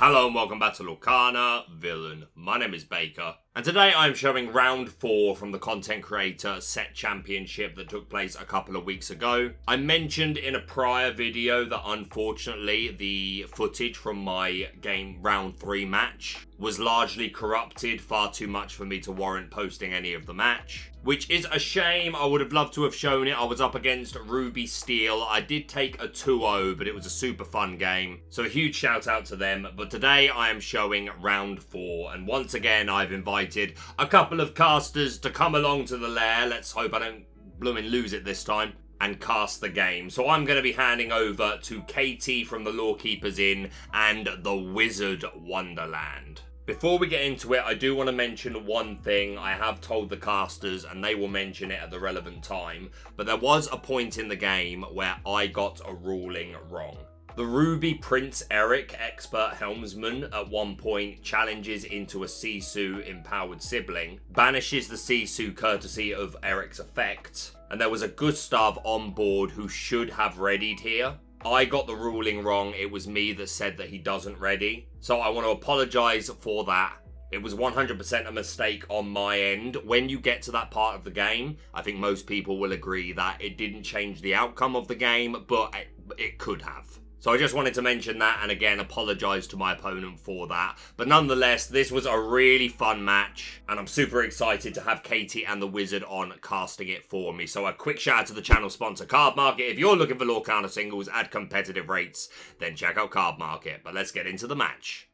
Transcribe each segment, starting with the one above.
Hello and welcome back to Lorcana Villain. My name is Baker, and today I'm showing round 4 from the Content Creator Set Championship that took place a couple of weeks ago. I mentioned in a prior video that unfortunately the footage from my game round 3 match was largely corrupted, far too much for me to warrant posting any of the match. Which is a shame. I would have loved to have shown it. I was up against Ruby Steel. I did take a 2-0, but it was a super fun game. So a huge shout out to them. But today I am showing round 4. And once again, I've invited a couple of casters to come along to the lair. Let's hope I don't blooming lose it this time. And cast the game. So I'm going to be handing over to Katie from the Lawkeepers Inn and the Wizard Wonderland. Before we get into it, I do want to mention one thing. I have told the casters and they will mention it at the relevant time, but there was a point in the game where I got a ruling wrong. The Ruby Prince Eric, expert helmsman, at one point challenges into a Sisu empowered sibling, banishes the Sisu courtesy of Eric's effect, and there was a Gustav on board who should have readied here. I got the ruling wrong. It was me that said that he doesn't ready. So I want to apologize for that. It was 100% a mistake on my end. When you get to that part of the game, I think most people will agree that it didn't change the outcome of the game, but it could have. So I just wanted to mention that, and again, apologize to my opponent for that. But nonetheless, this was a really fun match, and I'm super excited to have Katie and the Wizard on casting it for me. So a quick shout out to the channel sponsor, Cardmarket. If you're looking for Lorcana singles at competitive rates, then check out Cardmarket. But let's get into the match.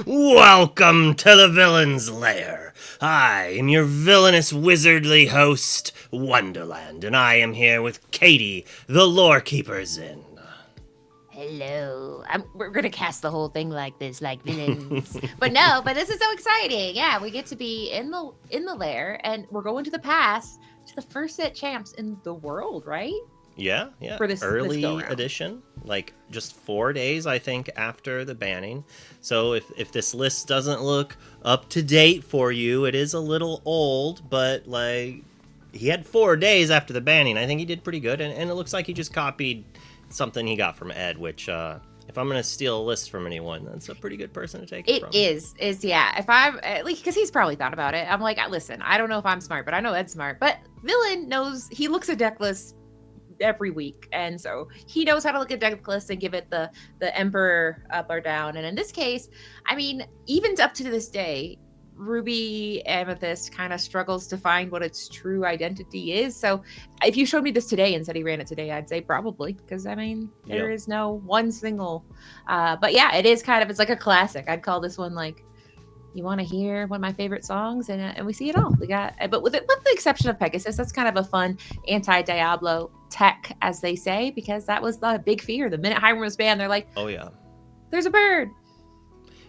Welcome to the Villain's Lair. I am your villainous wizardly host, Wonderland, and I am here with Katie, the Lawkeepers Inn. Hello. We're going to cast the whole thing like this, like villains. but this is so exciting. Yeah, we get to be in the lair, and we're going to the past to the first set champs in the world, right? Yeah. For this early edition, like just 4 days, I think, after the banning. So if this list doesn't look up to date for you, it is a little old, but like he had 4 days after the banning. I think he did pretty good, and it looks like he just copied something he got from Ed, which if I'm gonna steal a list from anyone, that's a pretty good person to take it from. Yeah. If I'm at least, because he's probably thought about it. I'm like, listen, I don't know if I'm smart, but I know Ed's smart. But Villain knows. He looks at deck lists every week, and so he knows how to look at deck lists and give it the emperor up or down. And in this case, I mean, even up to this day, Ruby Amethyst kind of struggles to find what its true identity is. So if you showed me this today and said he ran it today, I'd say probably, because I mean, there is no one single but yeah, it's like a classic. I'd call this one like, you want to hear one of my favorite songs, and we see it all. We got, but with the exception of Pegasus, that's kind of a fun anti-Diablo tech, as they say, because that was the big fear. The minute Hiram was banned, they're like, "Oh yeah, there's a bird."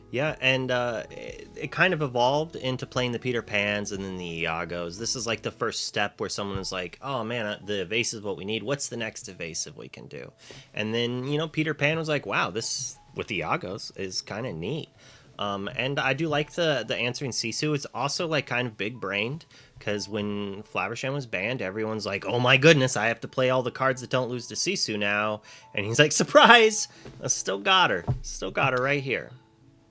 Yeah, and it kind of evolved into playing the Peter Pans and then the Iagos. This is like the first step where someone was like, "Oh man, the evasive is what we need. What's the next evasive we can do?" And then Peter Pan was like, "Wow, this with the Iagos is kind of neat." And I do like the answering Sisu. It's also like kind of big brained, because when Flaversham was banned, everyone's like, oh my goodness, I have to play all the cards that don't lose to Sisu now. And he's like, surprise, I still got her right here.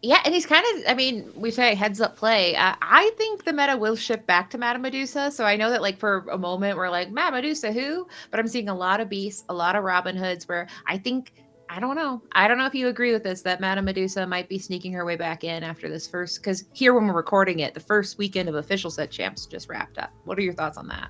Yeah, and he's kind of, I mean, we say heads up play. I think the meta will shift back to Madame Medusa. So I know that like for a moment we're like, Madame Medusa who? But I'm seeing a lot of Beasts, a lot of Robin Hoods, where I don't know if you agree with this, that Madame Medusa might be sneaking her way back in after this first, because here when we're recording it, the first weekend of official set champs just wrapped up. What are your thoughts on that?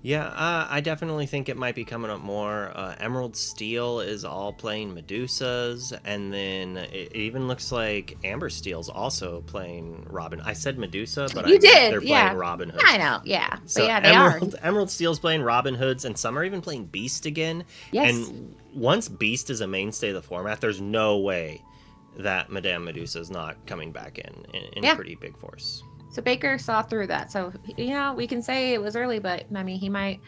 Yeah, I definitely think it might be coming up more. Emerald Steel is all playing Medusas, and then it even looks like Amber Steel's also playing Robin. I said Medusa, but they're playing Robin Hood. I know, yeah. So but yeah, they are. Emerald Steel's playing Robin Hoods, and some are even playing Beast again. Yes. And once Beast is a mainstay of the format, there's no way that Madame Medusa is not coming back in pretty big force. So Baker saw through that. So, we can say it was early, but I mean, he might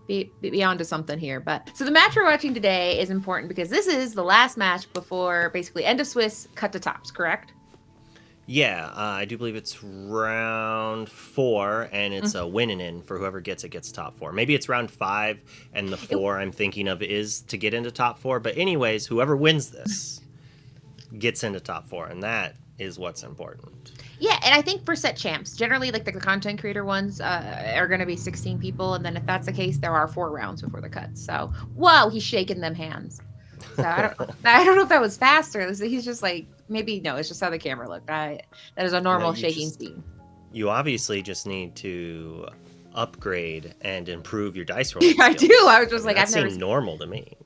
be onto something here. But so the match we're watching today is important because this is the last match before basically end of Swiss cut to tops, correct? Yeah, I do believe it's round 4, and it's a winning in for whoever gets it gets top 4. Maybe it's round 5, and the 4 I'm thinking of is to get into top 4. But anyways, whoever wins this gets into top 4, and that is what's important. Yeah, and I think for set champs, generally, like the content creator ones are going to be 16 people, and then if that's the case, there are 4 rounds before the cut. So, whoa, he's shaking them hands. So I don't know if that was faster. He's just like, maybe no, it's just how the camera looked. That is a normal shaking speed. You obviously just need to upgrade and improve your dice rolling. I do. I was just like, I've never seen normal to me.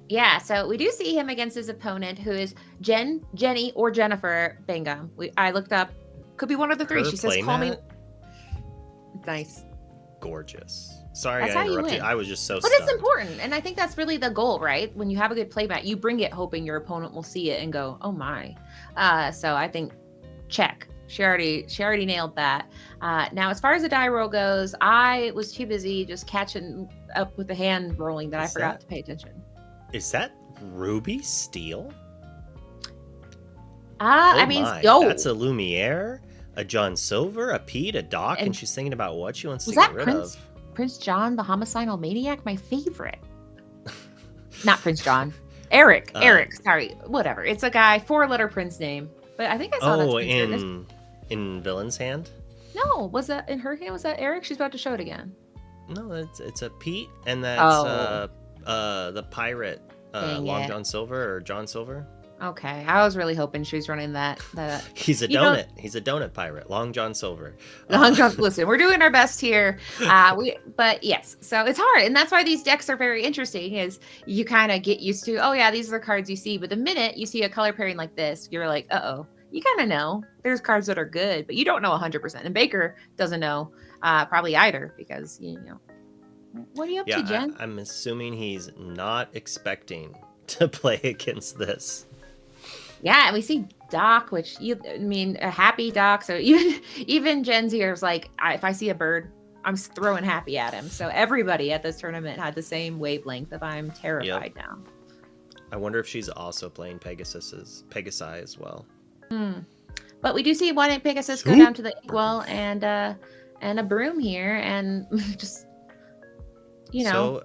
Yeah, so we do see him against his opponent, who is Jenny, or Jennifer Bingham. I looked up. Could be one of the 3. She says, "Call me." Nice. Gorgeous. Sorry, That's I interrupted. I was just so But stunned. it's important, and I think that's really the goal, right? When you have a good playmat, you bring it hoping your opponent will see it and go, "Oh my!" So I think check. She already nailed that. Now, as far as the die roll goes, I was too busy just catching up with the hand rolling that I forgot to pay attention. Is that Ruby Steel? I mean, yo, that's a Lumiere, a John Silver, a Pete, a Doc, and she's thinking about what she wants to get rid of. Prince John, the homicidal maniac, my favorite. Not Prince John. Eric, sorry, whatever. It's a guy, 4-letter Prince name. But I think I saw that in Villain's hand? No, was that in her hand? Was that Eric? She's about to show it again. No, it's a Pete, and that's the pirate, Long John Silver or John Silver. Okay, I was really hoping she was running that. He's a donut. He's a donut pirate. Long John Silver. Long John. Listen, we're doing our best here. But yes, so it's hard, and that's why these decks are very interesting. Is you kind of get used to, oh yeah, these are the cards you see, but the minute you see a color pairing like this, you're like, uh-oh. You kind of know there's cards that are good, but you don't know 100%. And Baker doesn't know probably either, because what are you up to, Jen? I'm assuming he's not expecting to play against this. Yeah, and we see Doc, which a happy Doc. So even Jen's here is like, if I see a bird, I'm throwing happy at him. So everybody at this tournament had the same wavelength of I'm terrified now. I wonder if she's also playing Pegasi as well. But we do see one Pegasus go down to the inkwell and a broom here, and just So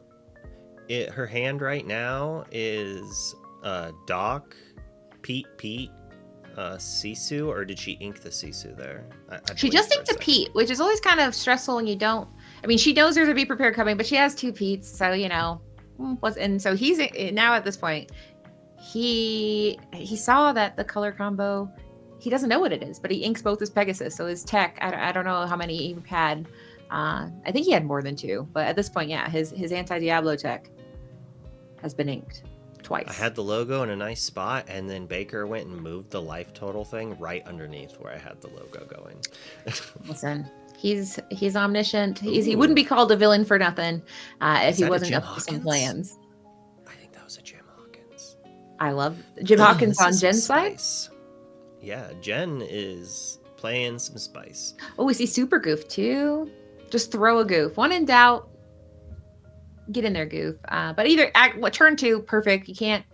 her hand right now is Doc, Pete, Sisu, or did she ink the Sisu there? She just inked a Pete, which is always kind of stressful when you don't. I mean, she knows there's a Be Prepared coming, but she has 2 Petes, so and so he's now at this point. He saw that the color combo. He doesn't know what it is, but he inks both his Pegasus. So his tech, I don't know how many he had. I think he had more than 2, but at this point, yeah, his anti-Diablo tech has been inked twice. I had the logo in a nice spot, and then Baker went and moved the life total thing right underneath where I had the logo going. Listen, he's omniscient. He wouldn't be called a villain for nothing if he wasn't up to some plans. I think that was a Jim Hawkins. I love Jim Hawkins on Jen's side. Yeah, Jen is playing some spice. Oh, we see Super Goof too. Just throw a goof. When in doubt, get in there, goof. But either turn 2, perfect. You can't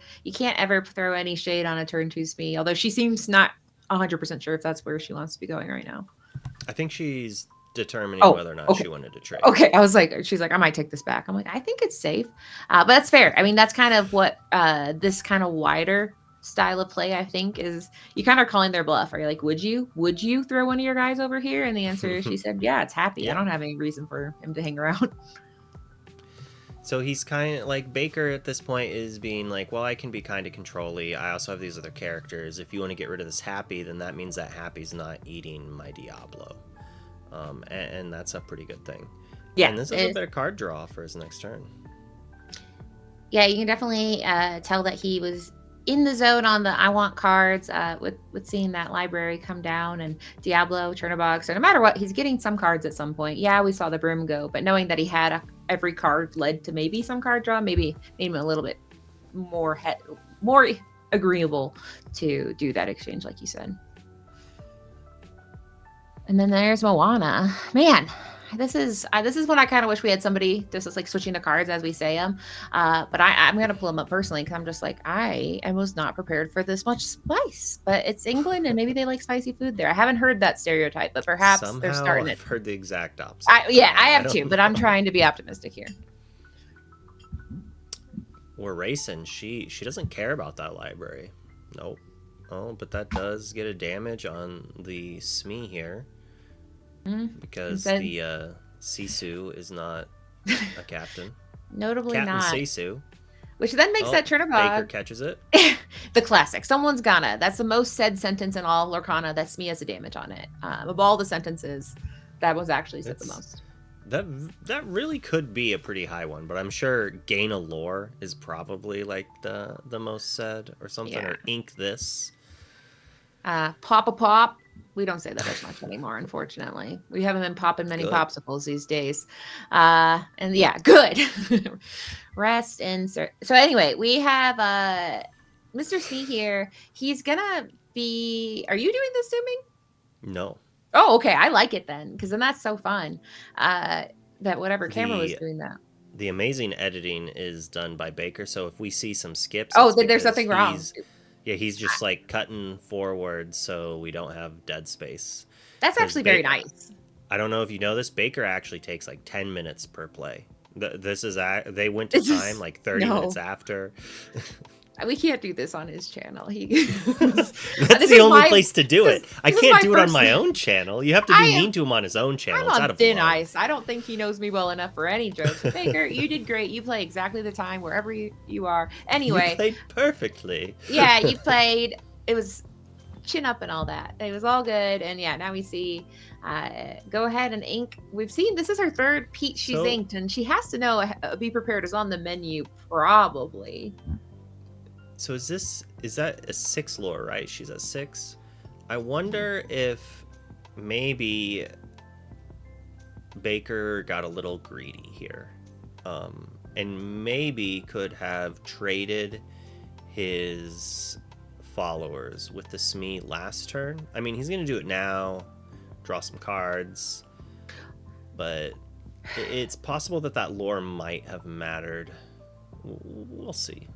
ever throw any shade on a turn 2 Smee. Although she seems not 100% sure if that's where she wants to be going right now. I think she's determining whether or not she wanted to trade. Okay, she's like, I might take this back. I'm like, I think it's safe, but that's fair. I mean, that's kind of what this kind of wider style of play, I think, is you kind of calling their bluff. Are you like, would you throw one of your guys over here? And the answer is, she said, yeah, it's happy. Yeah. I don't have any reason for him to hang around. So he's kind of like Baker at this point is being like, well, I can be kind of control-y. I also have these other characters. If you want to get rid of this Happy, then that means that Happy's not eating my Diablo. And that's a pretty good thing. Yeah. And this is a bit of card draw for his next turn. Yeah, you can definitely tell that he was in the zone on the I want cards with seeing that library come down and Diablo, Chernobog. So no matter what, he's getting some cards at some point. Yeah, we saw the broom go, but knowing that he had every card led to maybe some card draw, maybe made him a little bit more agreeable to do that exchange, like you said. And then there's Moana. Man, this is when I kind of wish we had somebody just is like switching the cards as we say them. But I'm gonna pull them up personally because I'm just like I was not prepared for this much spice. But it's England and maybe they like spicy food there. I haven't heard that stereotype, but perhaps they're starting I've heard the exact opposite. I have too, but I'm trying to be optimistic here. We're racing. She doesn't care about that library. Nope. Oh, but that does get a damage on the Smee here. Because the Sisu is not a captain. Notably Captain not. Sisu. Which then makes that Chernobog. Baker catches it. The classic. Someone's gonna. That's the most said sentence in all Lorcana that Smee has a damage on it. Of all the sentences, that was actually said the most. That really could be a pretty high one, but I'm sure gain a lore is probably like the most said or something, or ink this. Pop a pop. We don't say that as much anymore, unfortunately. We haven't been popping many popsicles these days. And yeah, good. Rest, insert. So anyway, we have Mr. Smee here. He's gonna be... Are you doing this zooming? No. Oh, okay. I like it then, because then that's so fun. That whatever camera was doing that. The amazing editing is done by Baker, so if we see some skips... Oh, then there's nothing wrong. Yeah, he's just like cutting forward so we don't have dead space. That's actually very nice. I don't know if you know this, Baker actually takes like 10 minutes per play. They went to time like 30 minutes after. We can't do this on his channel. That's the only place to do it. I can't do it on my own channel. You have to be mean to him on his own channel. I'm on thin ice. I don't think he knows me well enough for any jokes. Baker, you did great. You play exactly the time wherever you are. Anyway. You played perfectly. Yeah, you played. It was chin up and all that. It was all good. And yeah, now we see go ahead and ink. We've seen this is her third Pete she's inked, and she has to know be prepared is on the menu probably. So is that a 6 lore, right? She's at 6. I wonder if maybe Baker got a little greedy here. And maybe could have traded his followers with the Smee last turn. I mean, he's going to do it now, draw some cards, but it's possible that lore might have mattered. We'll see.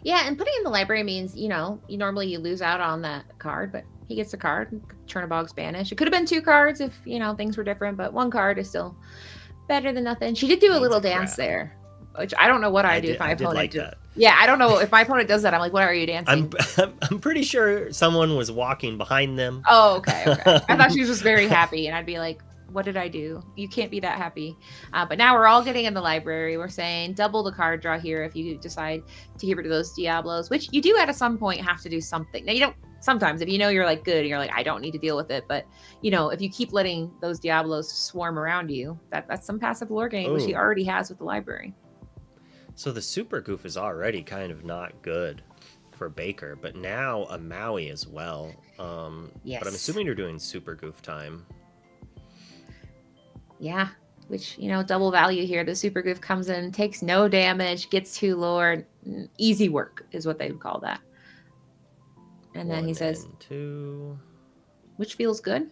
Yeah, and putting in the library means, you normally you lose out on that card, but he gets a card. Chernobog's banished. It could have been 2 cards if, things were different, but 1 card is still better than nothing. She did do a little dance there, which I don't know what I do if my opponent did. Yeah, I don't know if my opponent does that. I'm like, what are you dancing? I'm pretty sure someone was walking behind them. Oh, okay. I thought she was just very happy, and I'd be like, what did I do? You can't be that happy. But now we're all getting in the library. We're saying double the card draw here if you decide to get rid of those Diablos, which you do at some point have to do something. Now, you don't sometimes if you're like good and you're like, I don't need to deal with it. But, if you keep letting those Diablos swarm around you, that's some passive lore gain, which he already has with the library. So the super goof is already kind of not good for Baker, but now a Maui as well. Yes. But I'm assuming you're doing super goof time. Yeah, which, double value here. The super goof comes in, takes no damage, gets 2 lore. Easy work is what they would call that. And then he says, 2. Which feels good.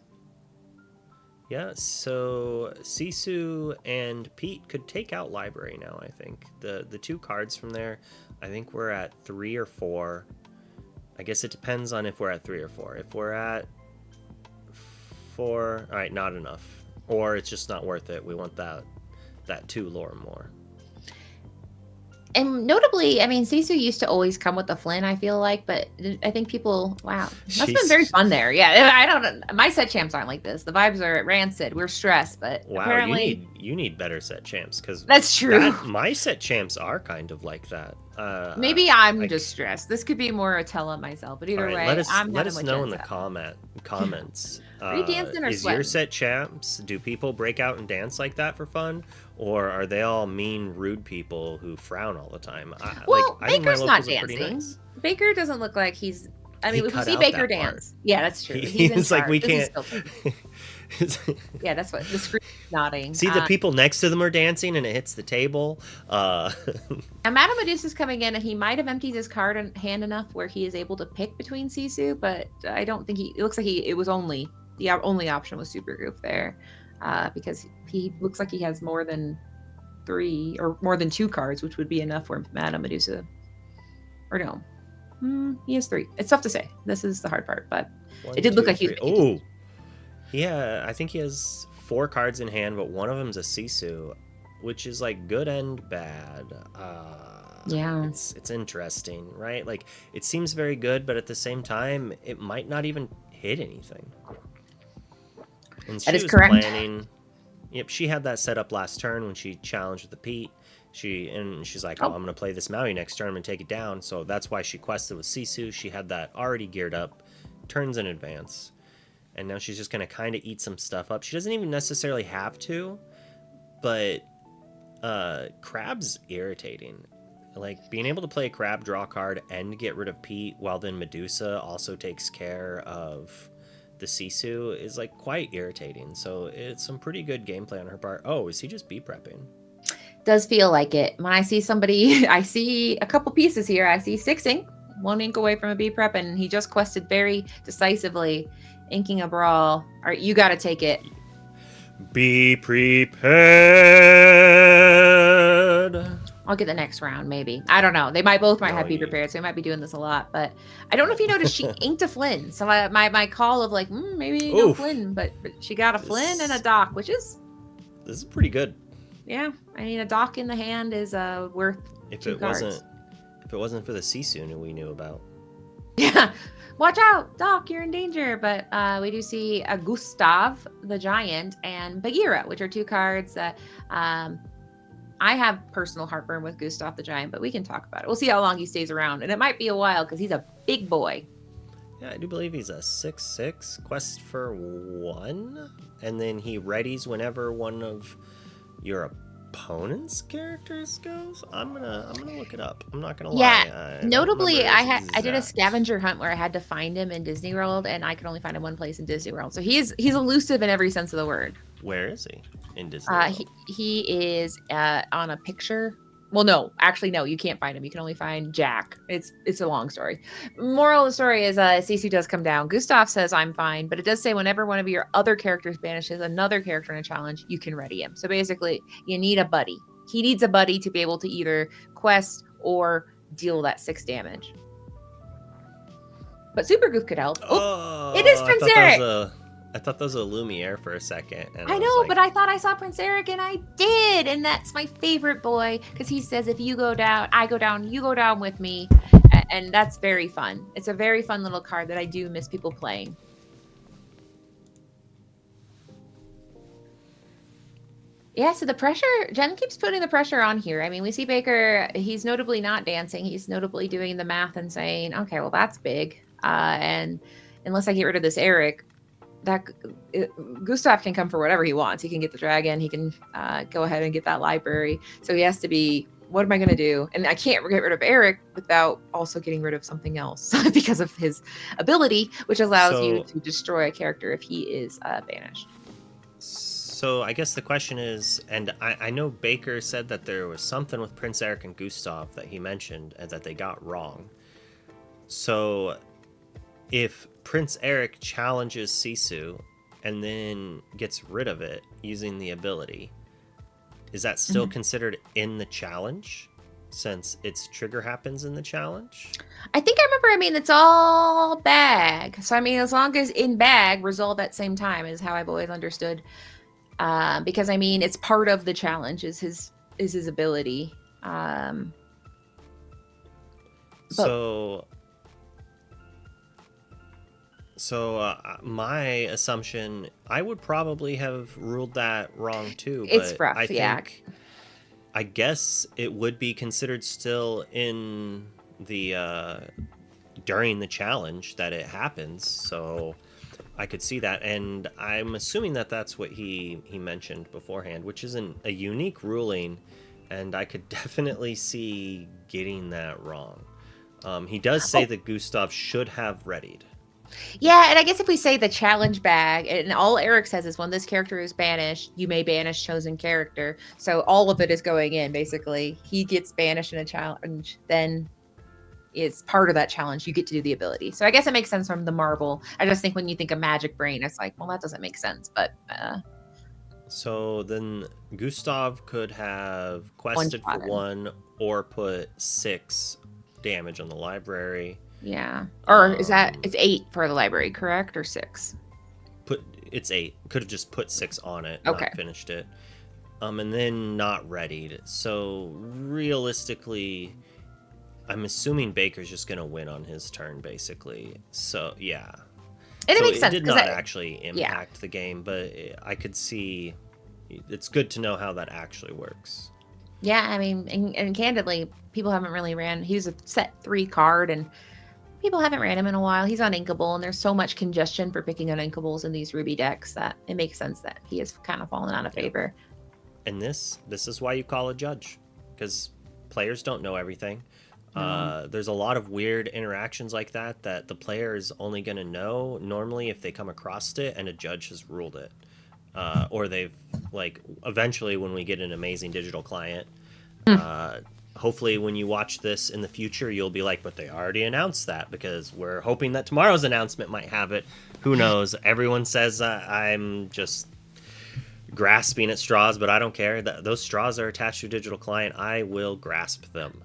Yeah, so Sisu and Pete could take out library now, I think. The 2 cards from there, I think we're at 3 or 4. I guess it depends on if we're at 3 or 4. If we're at 4, all right, not enough. Or it's just not worth it. We want that 2 lore more. And notably, I mean, Sisu used to always come with the Flynn, I feel like, but I think people, wow, that's been very fun there. Yeah, I don't, my set champs aren't like this. The vibes are rancid. We're stressed, but wow, apparently... you need better set champs, because that's true. My set champs are kind of like that. Maybe I'm just stressed. This could be more a tell on myself, but either way, let us know in the comments. Are you dancing or is sweating? Your set champs, do people break out and dance like that for fun? Or are they all mean, rude people who frown all the time? Baker's not dancing. Nice. Baker doesn't look like he's... I mean, if we see Baker dance... Yeah, that's true. He's like, we can't... Yeah, that's what... The screen is nodding. See, the people next to them are dancing and it hits the table. Now, Madame Medusa's coming in and he might have emptied his card in hand enough where he is able to pick between Sisu, but I don't think it looks like it was only... The only option was Super Goof there. because he looks like he has more than 3 or more than 2 cards, which would be enough for Madame Medusa. Or no, he has 3. It's tough to say. This is the hard part, but it did look like he's. Oh, yeah. I think he has 4 cards in hand, but one of them's a Sisu, which is like good and bad. Yeah, it's interesting, right? Like it seems very good, but at the same time, it might not even hit anything. And she was correct. planning. Yep, she had that set up last turn when she challenged with the Pete. She's like, oh, I'm gonna play this Maui next turn and take it down. So that's why she quested with Sisu. She had that already geared up, turns in advance, and now she's just gonna kind of eat some stuff up. She doesn't even necessarily have to, but Crab's irritating. Like being able to play a Crab, draw a card, and get rid of Pete, while then Medusa also takes care of the Sisu is like quite irritating. So it's some pretty good gameplay on her part. Oh, is he just B-prepping? Does feel like it. When I see somebody, I see a couple pieces here. I see 6 ink, 1 ink away from a B-prep, and he just quested very decisively, inking a brawl. All right, you got to take it. Be prepared. I'll get the next round, maybe. I don't know. They might have be prepared, so they might be doing this a lot. But I don't know if you noticed, she inked a Flynn. So my call of like, maybe no Flynn, but she got a Flynn and a Doc, which is... This is pretty good. Yeah, I mean, a Doc in the hand is worth if 2 it cards. If it wasn't for the Sisu we knew about. Yeah, watch out, Doc, you're in danger. But we do see a Gustav the Giant and Bagheera, which are 2 cards that... I have personal heartburn with Gustav the Giant, but we can talk about it. We'll see how long he stays around, and it might be a while because he's a big boy. Yeah, I do believe he's a 6/6, quest for 1, and then he readies whenever one of your opponent's characters goes. I'm gonna look it up. I'm not gonna lie. Yeah, notably, I did a scavenger hunt where I had to find him in Disney World, and I could only find him one place in Disney World. So he's elusive in every sense of the word. Where is he in Disney World? He is on a picture. Well, no, actually, no, you can't find him. You can only find Jack. It's a long story. Moral of the story is Cece does come down. Gustav says, I'm fine, but it does say whenever one of your other characters banishes another character in a challenge, you can ready him. So basically, you need a buddy. He needs a buddy to be able to either quest or deal that 6 damage. But Super Goof could help. Oh, it is Prince Eric. I thought that was a Lumiere for a second. And I know, but I thought I saw Prince Eric, and I did. And that's my favorite boy, because he says, if you go down, I go down, you go down with me. And that's very fun. It's a very fun little card that I do miss people playing. Yeah, so the pressure, Jen keeps putting the pressure on here. I mean, we see Baker, he's notably not dancing. He's notably doing the math and saying, okay, well, that's big. And unless I get rid of this Eric, Gustav can come for whatever he wants. He can get the dragon. He can go ahead and get that library. So he has to be, what am I going to do? And I can't get rid of Eric without also getting rid of something else because of his ability, which allows you to destroy a character if he is banished. So I guess the question is, and I know Baker said that there was something with Prince Eric and Gustav that he mentioned and that they got wrong. So if Prince Eric challenges Sisu and then gets rid of it using the ability, is that still considered in the challenge since its trigger happens in the challenge? I think I remember, it's all bag. So, as long as in bag, resolve at same time is how I've always understood. Because, it's part of the challenge is his ability. So my assumption, I would probably have ruled that wrong too. It's but rough, I guess it would be considered still in the during the challenge that it happens. So I could see that, and I'm assuming that that's what he mentioned beforehand, which is a unique ruling, and I could definitely see getting that wrong. He does say that Gustav should have readied. Yeah, and I guess if we say the challenge bag, and all Eric says is when this character is banished, you may banish chosen character. So all of it is going in, basically. He gets banished in a challenge, then it's part of that challenge. You get to do the ability. So I guess it makes sense from the marble. I just think when you think of Magic Brain, it's like, well, that doesn't make sense. But So then Gustav could have quested for shot in. 1 or put 6 damage on the library. Yeah. Or is that it's 8 for the library, correct? Or 6? It's 8. Could have just put 6 on it, Okay. not finished it. And then not readied. So realistically, I'm assuming Baker's just gonna win on his turn, basically. So yeah. And it makes It sense. did 'cause not I- actually impact the game, but I could see. It's good to know how that actually works. Yeah, I mean, and candidly, people haven't really ran. He was a set 3 card, and people haven't ran him in a while. He's uninkable, and there's so much congestion for picking uninkables in these Ruby decks that it makes sense that he has kind of fallen out of favor. And this is why you call a judge, because players don't know everything. There's a lot of weird interactions like that the player is only going to know normally if they come across it and a judge has ruled it. Or they've, like, eventually when we get an amazing digital client, hopefully when you watch this in the future, you'll be like, but they already announced that, because we're hoping that tomorrow's announcement might have it. Who knows? Everyone says I'm just grasping at straws, but I don't care. Those straws are attached to a digital client. I will grasp them.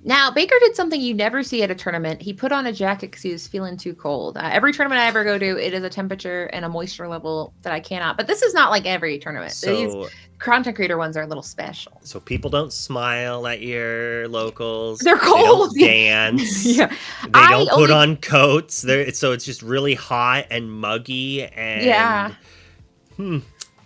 Now, Baker did something you never see at a tournament. He put on a jacket because he was feeling too cold. Every tournament I ever go to, it is a temperature and a moisture level that I cannot. But this is not like every tournament. These So content creator ones are a little special. So people don't smile at your locals. They're cold. They don't dance. Yeah. They don't put on coats. So it's just really hot and muggy. And Yeah.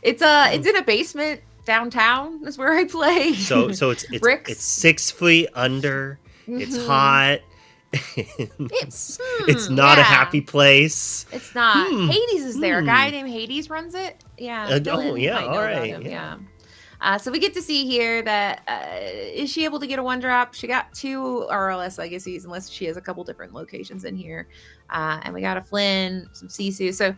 It's in a basement downtown. Is where I play. So it's Bricks. it's 6 feet under. It's Mhm. hot. It's not a happy place. It's not. Hades is there. A guy Hmm. named Hades runs it. Yeah. Oh, Dylan yeah, might know all about right, him, yeah. So we get to see here that is she able to get a 1-drop? She got 2 RLS legacies, unless she has a couple different locations in here. And we got a Flynn, some Sisu. So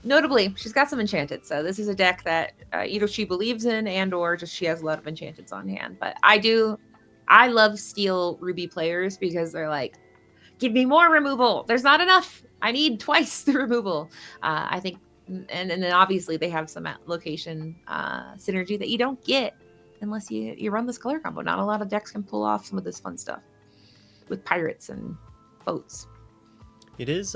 notably, she's got some enchanted. So this is a deck that either she believes in and or just she has a lot of enchanteds on hand. But I love Steel Ruby players because they're like, give me more removal. There's not enough. I need twice the removal. I think, and then obviously they have some location synergy that you don't get unless you run this color combo. Not a lot of decks can pull off some of this fun stuff with pirates and boats. It is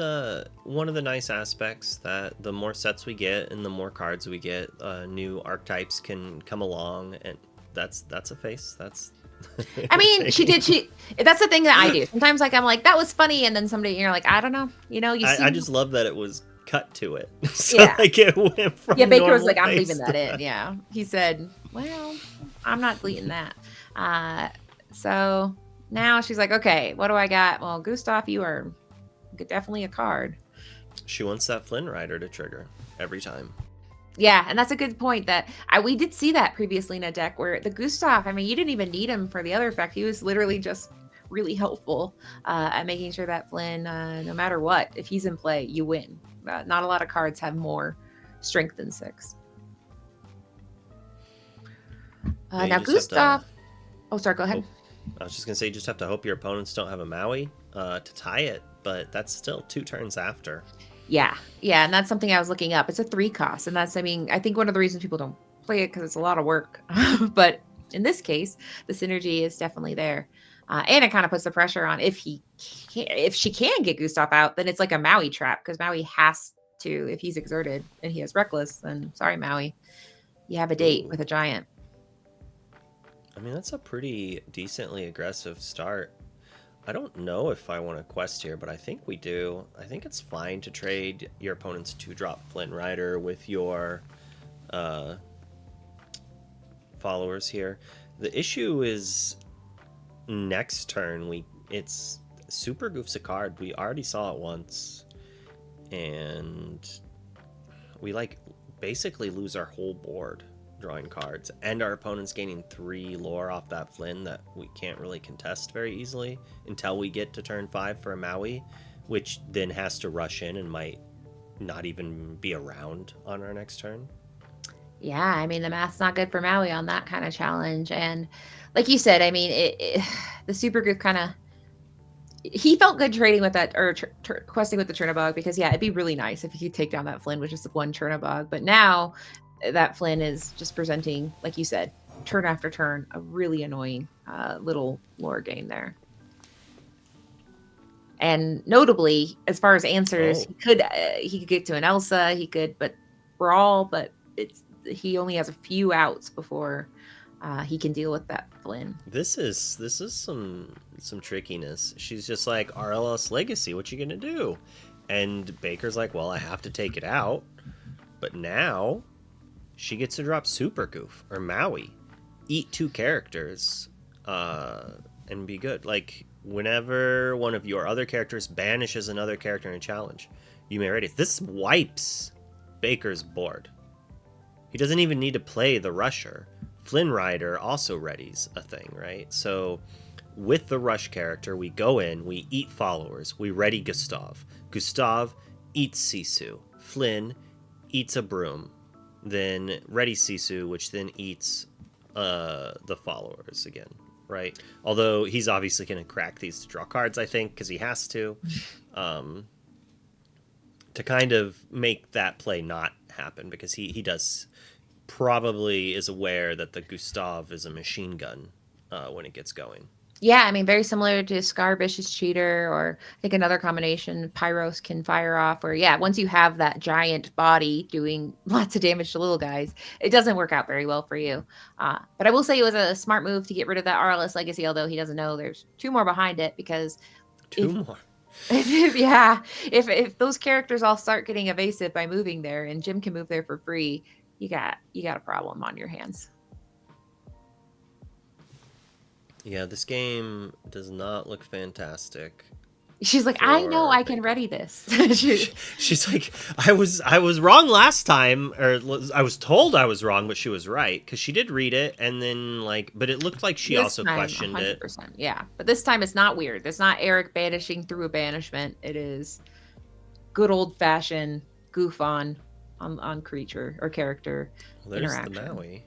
one of the nice aspects that the more sets we get and the more cards we get, new archetypes can come along, and that's a face. That's. I mean, that's the thing that I do. Sometimes, like, I'm like, that was funny, and then somebody, you're like, I don't know. I just love that it was cut to it. So, Yeah. like, it went from Yeah, Baker was normal like, I'm face leaving to that in. Yeah. He said, well, I'm not deleting that. So now she's like, okay, what do I got? Well, Gustav, you are definitely a card. She wants that Flynn Rider to trigger every time. Yeah, and that's a good point that we did see that previously in a deck where the Gustav, I mean, you didn't even need him for the other effect. He was literally just really helpful at making sure that Flynn, no matter what, if he's in play, you win. Not a lot of cards have more strength than 6. Yeah, you Now just have to- Gustav. Oh, sorry. Go ahead. I was just gonna say, you just have to hope your opponents don't have a Maui to tie it, but that's still 2 turns after. Yeah, and that's something I was looking up. It's a 3 cost, and that's, I mean, I think one of the reasons people don't play it because it's a lot of work. But in this case, the synergy is definitely there, and it kind of puts the pressure on if she can get Gustav out, then it's like a Maui trap because Maui has to. If he's exerted and he has reckless, then sorry, Maui, you have a date with a giant. I mean, that's a pretty decently aggressive start. I don't know if I want to quest here, but I think we do. I think it's fine to trade your opponent's 2-drop Flynn Rider with your followers here. The issue is next turn it's Super Goof's a card. We already saw it once, and we basically lose our whole board drawing cards, and our opponent's gaining 3 lore off that Flynn that we can't really contest very easily until we get to turn 5 for a Maui, which then has to rush in and might not even be around on our next turn. Yeah, I mean, the math's not good for Maui on that kind of challenge. And like you said, I mean, the Super Goof kind of, he felt good trading with that, or questing with the Chernabog, because, yeah, it'd be really nice if he could take down that Flynn with just 1 Chernabog. But now that Flynn is just presenting, like you said, turn after turn, a really annoying little lore game there. And notably, as far as answers, he could get to an Elsa, he could, but Brawl, but he only has a few outs before he can deal with that Flynn. This is some trickiness. She's just like, RLS Legacy, what you gonna do? And Baker's like, well, I have to take it out. But now she gets to drop Super Goof or Maui, eat 2 characters, and be good. Like, whenever one of your other characters banishes another character in a challenge, you may ready. This wipes Baker's board. He doesn't even need to play the Rusher. Flynn Rider also readies a thing, right? So with the Rush character, we go in, we eat followers, we ready Gustav. Gustav eats Sisu. Flynn eats a broom. Then ready Sisu, which then eats the followers again, right? Although he's obviously going to crack these to draw cards, I think, because he has to kind of make that play not happen, because he does probably is aware that the Gustav is a machine gun when it gets going. Yeah, I mean, very similar to Scarbish's Cheater, or I think another combination, Pyros can fire off, where, yeah, once you have that giant body doing lots of damage to little guys, it doesn't work out very well for you. But I will say it was a smart move to get rid of that RLS Legacy, although he doesn't know there's 2 more behind it, because... Two more? If those characters all start getting evasive by moving there, and Jim can move there for free, you got a problem on your hands. Yeah, this game does not look fantastic. She's like, I know I can ready this. She's like, I was wrong last time, or I was told I was wrong, but she was right, because she did read it, and then but it looked like she also questioned 100%, it. Yeah, but this time it's not weird. It's not Eric banishing through a banishment. It is good old fashioned goof on creature or character interaction. There's the Maui.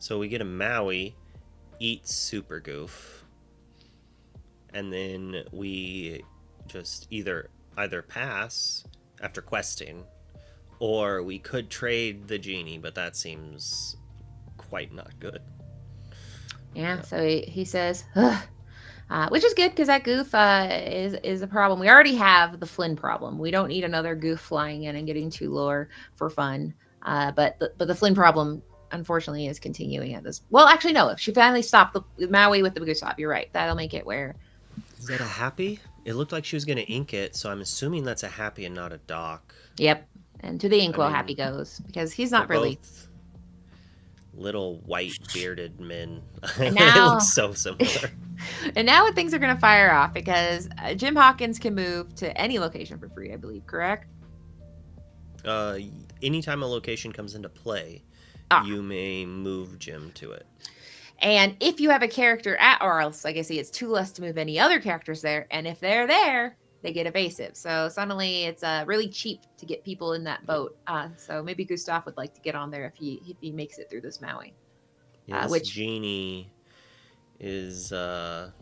So we get a Maui, eat Super Goof, and then we just either pass after questing, or we could trade the genie, but that seems quite not good. Yeah. So he says, which is good, because that goof is a problem. We already have the Flynn problem. We don't need another goof flying in and getting 2 lore for fun. But the Flynn problem, unfortunately, is continuing at this. Well, actually, no. She finally stopped the Maui with the Gustav. You're right. That'll make it where. Is that a happy? It looked like she was going to ink it, so I'm assuming that's a happy and not a dock. Yep. And to the Inkwell happy goes, because he's not really. Little white bearded men. And now, it looks so similar. And now things are going to fire off, because Jim Hawkins can move to any location for free, I believe, correct? Anytime a location comes into play, you may move Jim to it. And if you have a character at RLS Legacy, it's 2 less to move any other characters there. And if they're there, they get evasive. So suddenly it's really cheap to get people in that boat. So maybe Gustav would like to get on there if he makes it through this Maui. Yeah, this genie is a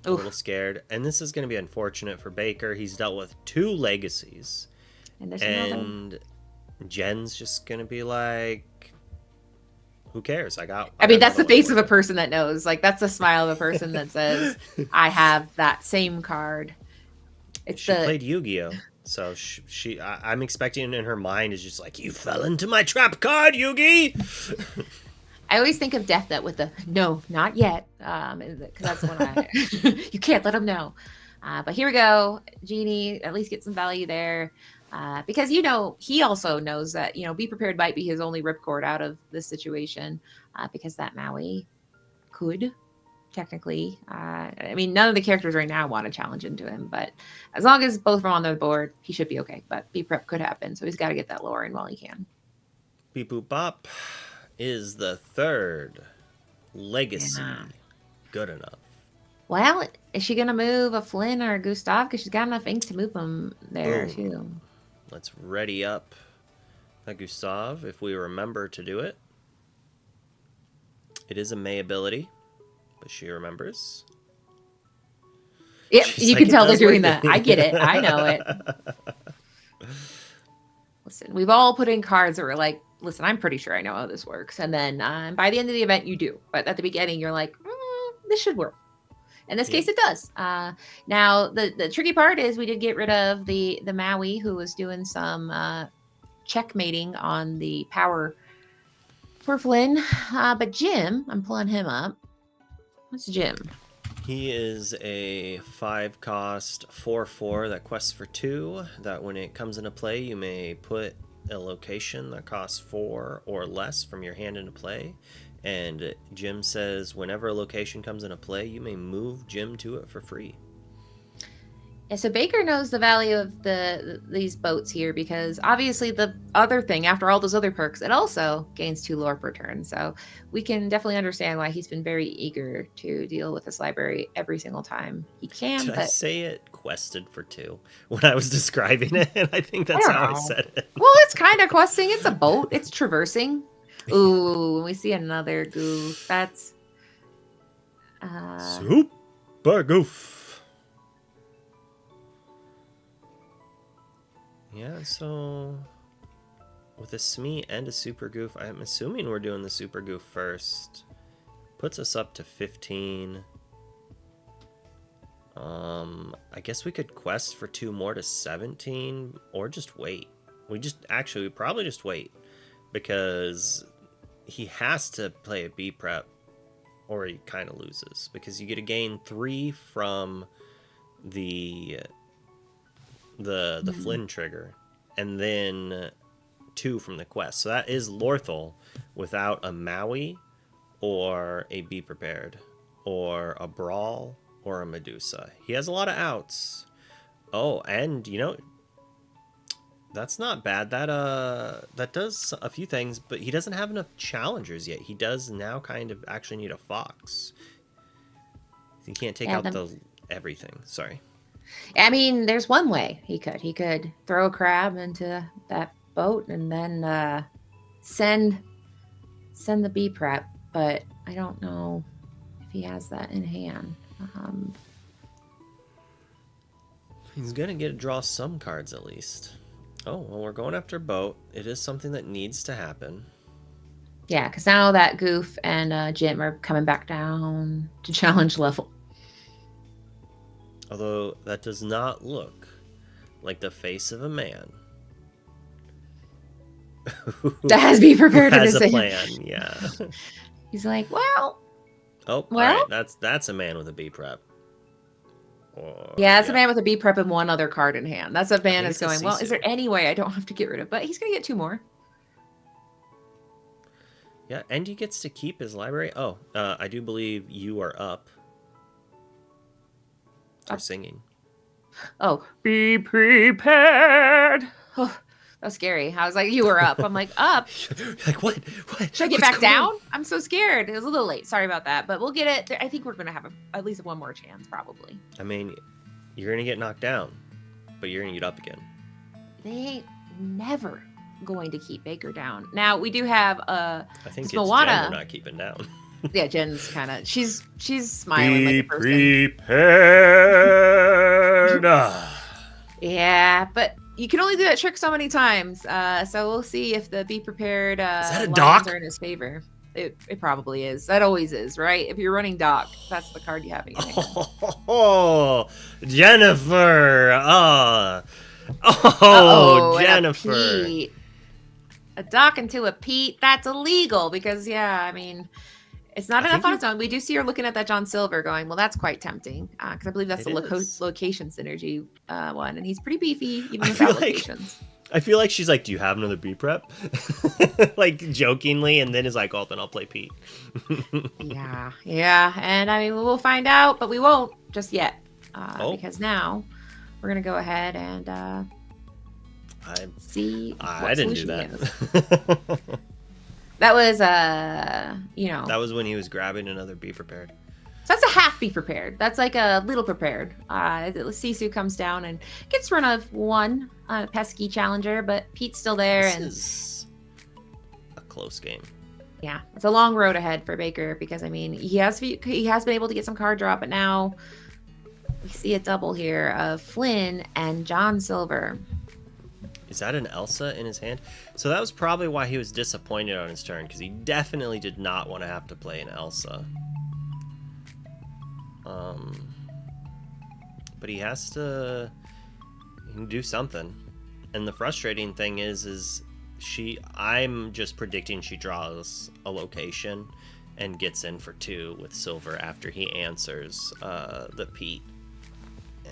little scared. And this is going to be unfortunate for Baker. He's dealt with 2 legacies. And Jen's just going to be like, who cares? I mean, that's the face of a person that knows. Like, that's the smile of a person that says, I have that same card. She played Yu-Gi-Oh! So I'm expecting in her mind is just like, you fell into my trap card, Yugi! I always think of Death Note with the, no, not yet. Because that's when you can't let him know. But here we go. Genie, at least get some value there. Because, he also knows that, Be Prepared might be his only ripcord out of this situation, because that Maui could technically, none of the characters right now want to challenge into him, but as long as both of them on the board, he should be okay. But Be Prep could happen, so he's got to get that lore in while he can. Beep Boop Bop is the 3rd legacy. Yeah. Good enough. Well, is she going to move a Flynn or a Gustav? Because she's got enough ink to move them there, too. Let's ready up a Gustav if we remember to do it. It is a May ability, but she remembers. Yep, you can tell they're doing that. I get it. I know it. Listen, we've all put in cards that were like, listen, I'm pretty sure I know how this works. And then by the end of the event, you do. But at the beginning, you're like, this should work. In this case, it does. Now, the tricky part is we did get rid of the Maui, who was doing some checkmating on the power for Flynn. But Jim, I'm pulling him up. What's Jim? He is a 5-cost 4/4 that quests for 2. That when it comes into play, you may put a location that costs 4 or less from your hand into play. And Jim says whenever a location comes into play, you may move Jim to it for free. Yeah, so Baker knows the value of these boats here because obviously the other thing, after all those other perks, it also gains 2 lore per turn. So we can definitely understand why he's been very eager to deal with this library every single time he can. Did I say it quested for 2 when I was describing it? I think that's how I said it. Well, it's kind of questing. It's a boat. It's traversing. Ooh, we see another goof. That's super goof. Yeah, so with a Smee and a super goof, I'm assuming we're doing the super goof first. Puts us up to 15. I guess we could quest for 2 more to 17 or just wait. We probably just wait because he has to play a B prep or he kind of loses because you get to gain 3 from the Flynn trigger and then 2 from the quest. So that is Lorthal without a Maui or a Be Prepared or a Brawl or a Medusa. He has a lot of outs. Oh, and that's not bad. That does a few things, but he doesn't have enough challengers yet. He does now kind of actually need a fox. He can't take out everything. Sorry. I mean, there's one way he could throw a crab into that boat and then send the bee prep, but I don't know if he has that in hand. He's gonna get to draw some cards at least. Oh, well, we're going after boat. It is something that needs to happen. Yeah, because now that Goof and Jim are coming back down to challenge level. Although that does not look like the face of a man. That has to be prepared to has a plan, yeah. He's like, well. Oh, well, all right. That's a man with a B prep. Yeah, it's a man with a B prep and 1 other card in hand. That's a man is going, well, is there any way I don't have to get rid of? But he's going to get 2 more. Yeah, and he gets to keep his library. Oh, I do believe you are up. For singing. Oh, be prepared. Oh, that was scary. I was like, you were up. I'm like, up. Like, what? Should I get back down? I'm so scared. It was a little late. Sorry about that. But we'll get it. I think we're going to have at least 1 more chance, probably. I mean, you're going to get knocked down, but you're going to get up again. They ain't never going to keep Baker down. Now, we do have I think it's Moana. Jen we're not keeping down. Yeah, Jen's kind of, she's smiling like a person. Prepared. Yeah, but you can only do that trick so many times. So we'll see if the Be Prepared is that a lines dock? are in his favor. It probably is. That always is, right? If you're running Doc, that's the card you have in your hand. Oh, Jennifer. Jennifer. A Doc into a Pete, that's illegal because, yeah, I mean, it's not enough on its own. We do see her looking at that John Silver going, well, that's quite tempting because I believe that's the location synergy one. And he's pretty beefy, even without locations. I feel like she's like, do you have another B prep? Like jokingly, and then is like, oh, then I'll play Pete. Yeah. And I mean, we'll find out, but we won't just yet because now we're going to go ahead and see. I didn't do that. That was, That was when he was grabbing another Be Prepared. So that's a half Be Prepared. That's like a little prepared. Sisu comes down and gets run of 1 pesky challenger, but Pete's still there. This is a close game. Yeah, it's a long road ahead for Baker because, I mean, he has been able to get some card draw, but now we see a double here of Flynn and John Silver. Is that an Elsa in his hand? So that was probably why he was disappointed on his turn, because he definitely did not want to have to play an Elsa. But he has to do something. And the frustrating thing is I'm just predicting she draws a location and gets in for 2 with silver after he answers the Pete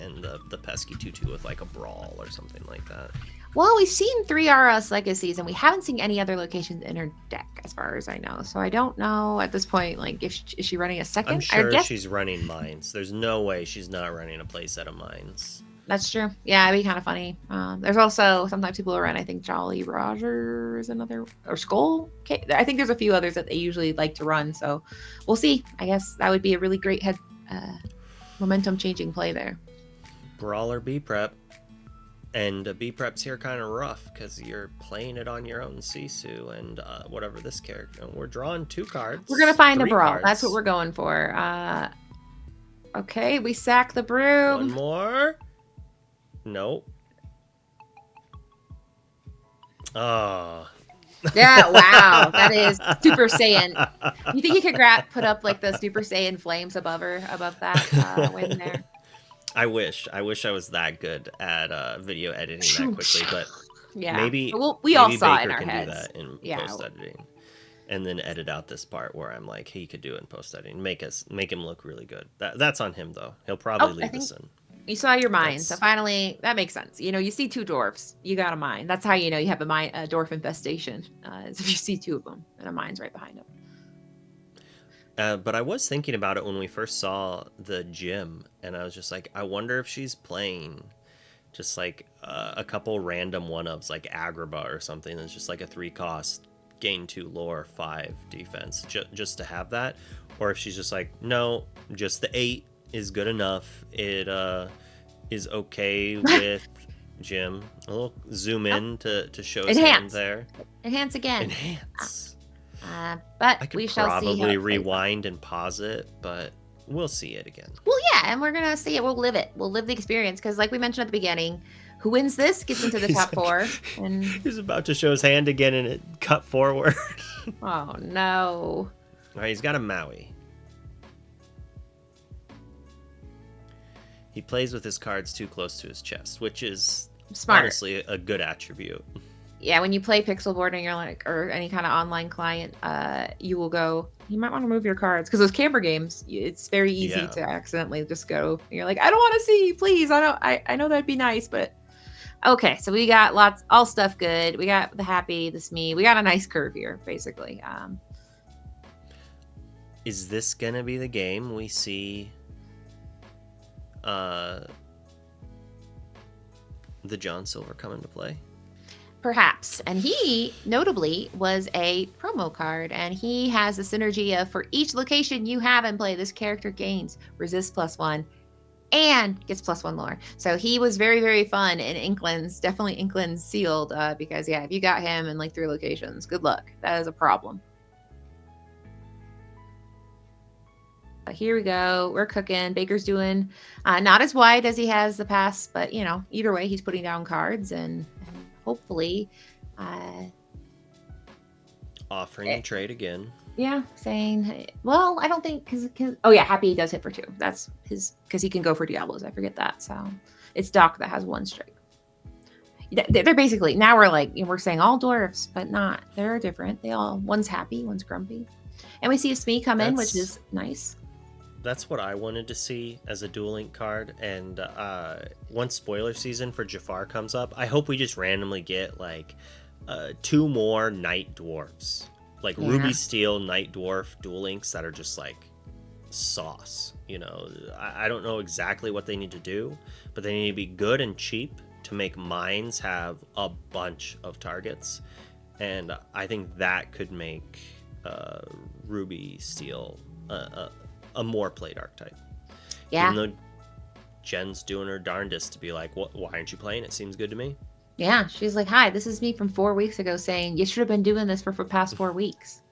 and the pesky 2/2 with like a brawl or something like that. Well, we've seen 3 RS Legacies, and we haven't seen any other locations in her deck, as far as I know. So I don't know at this point, like, is she running a second? I'm sure she's running mines. There's no way she's not running a playset of mines. That's true. Yeah, it'd be kind of funny. There's also sometimes people run, I think, Jolly Roger is another, or Skull. I think there's a few others that they usually like to run. So we'll see. I guess that would be a really great momentum changing play there. Brawler B prep. And B prep's here kind of rough because you're playing it on your own Sisu and whatever this character. We're drawing 2 cards. We're gonna find a brawl. Cards. That's what we're going for. Okay, we sack the broom. One more. Nope. Oh. Yeah, wow. That is Super Saiyan. You think you could put up like the Super Saiyan flames above that win there? I wish I was that good at video editing that quickly, but yeah, maybe we all saw Baker it in our can heads. do that in post editing, and then edit out this part where I'm like, he could do it in post editing, make him look really good. That's on him though. He'll probably leave us in. You saw your mine, so finally that makes sense. You know, you see 2 dwarfs, you got a mine. That's how you know you have a dwarf infestation. Is if you see 2 of them and a mine's right behind them. But I was thinking about it when we first saw the gym, and I was just like, I wonder if she's playing just like a couple random 1-ofs, like Agrabah or something that's just like a 3-cost, gain 2 lore, 5 defense, just to have that. Or if she's just like, no, just the 8 is good enough. It is okay with Jim. A little zoom in to show his hand there. Enhance again. Enhance. But we shall see. Probably rewind and pause it, but we'll see it again. Well, yeah, and we're gonna see it. We'll live it. We'll live the experience because, like we mentioned at the beginning, who wins this gets into the top 4. And he's about to show his hand again, and it cut forward. Oh no! All right, he's got a Maui. He plays with his cards too close to his chest, which is smart. Honestly a good attribute. Yeah, when you play pixel board and you're like, or any kind of online client, you will go, you might want to move your cards because those camera games, it's very easy to accidentally just go. And you're like, I don't want to see, please. I know that'd be nice, but okay. So we got all stuff good. We got the happy, the Smee. We got a nice curve here, basically. Is this gonna be the game we see? The John Silver come into play? Perhaps. And he notably was a promo card, and he has the synergy of for each location you have in play, this character gains resist +1 and gets +1 lore. So he was very, very fun in Inklands, definitely Inklands sealed, because if you got him in like 3 locations, good luck. That is a problem. Here we go. We're cooking. Baker's doing not as wide as he has the past, but either way, he's putting down cards and hopefully offering a trade again. Yeah, saying, well, I don't think because oh yeah, Happy does hit for 2. That's his because he can go for Diablos. I forget that. So it's Doc that has 1 strike. They're basically now we're saying all dwarfs, but not. They're different. One's happy, one's grumpy, and we see a Smee come in, which is nice. That's what I wanted to see as a Duel Link card, and once spoiler season for Jafar comes up, I hope we just randomly get like 2 more Night Dwarfs, like Ruby Steel Night Dwarf Duel Links that are just like sauce. I don't know exactly what they need to do, but they need to be good and cheap to make mines have a bunch of targets, and I think that could make Ruby Steel a more played archetype. Yeah. Even though Jen's doing her darndest to be like, why aren't you playing? It seems good to me. Yeah, she's like, hi, this is me from 4 weeks ago saying you should have been doing this for past 4 weeks.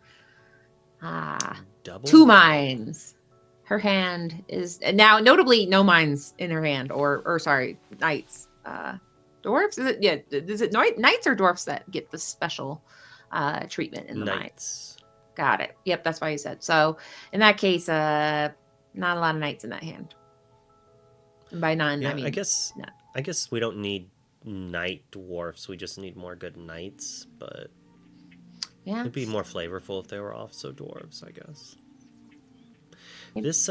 Double 2 mines. Her hand is now notably no mines in her hand, or sorry, knights. Dwarfs? Is it? Yeah. Is it knights or dwarfs that get the special treatment in the mine? Knights. Got it. Yep, that's why you said. So in that case, not a lot of knights in that hand. And by none, Yeah, I mean, I guess no. I guess we don't need knight dwarfs. We just need more good knights, but Yeah. it'd be more flavorful if they were also dwarves, I guess. Yep. This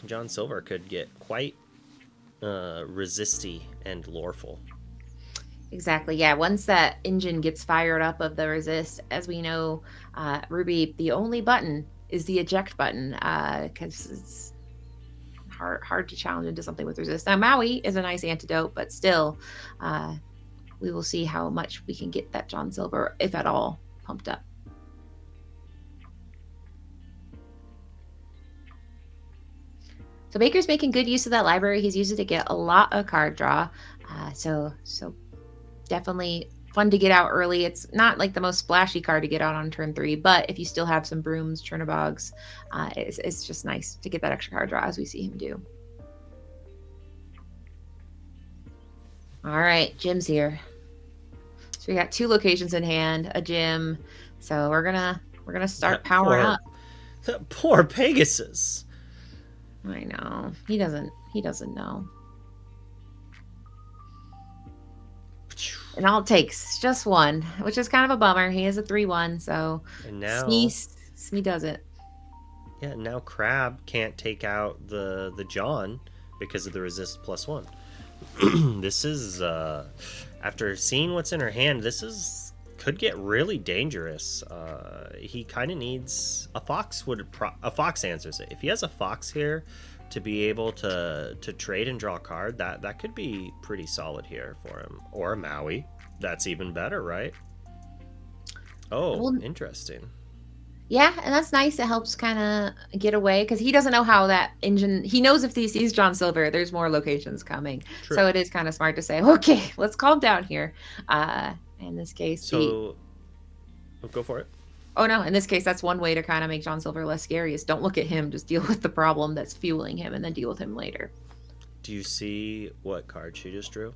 John Silver could get quite resisty and loreful. Exactly. Yeah. Once that engine gets fired up of the resist, as we know, Ruby, the only button is the eject button because it's hard to challenge into something with resist. Now, Maui is a nice antidote, but still, we will see how much we can get that John Silver, if at all, pumped up. So Baker's making good use of that library. He's used it to get a lot of card draw. So definitely fun to get out early. It's not like the most splashy card to get out on turn 3, but if you still have some brooms, Chernobygs, it's just nice to get that extra card draw as we see him do. All right, Jim's here. So we got 2 locations in hand, a gym. So we're gonna start powering up. That poor Pegasus. I know. He doesn't know. And all it takes is just one, which is kind of a bummer. He is a 3/1, so And now Smee does it. Yeah, now Crab can't take out the John because of the resist +1. This is after seeing what's in her hand, could get really dangerous. He kind of needs a fox. A fox answers it. If he has a fox here to be able to trade and draw a card, that could be pretty solid here for him. Or a Maui. That's even better, right? Oh, well, interesting. Yeah, and that's nice. It helps kind of get away because he doesn't know how that engine. He knows if he sees John Silver, there's more locations coming. True. So it is kind of smart to say, okay, let's calm down here. In this case, so go for it. Oh no, in this case, that's one way to kind of make John Silver less scary is don't look at him, just deal with the problem that's fueling him and then deal with him later. Do you see what card she just drew?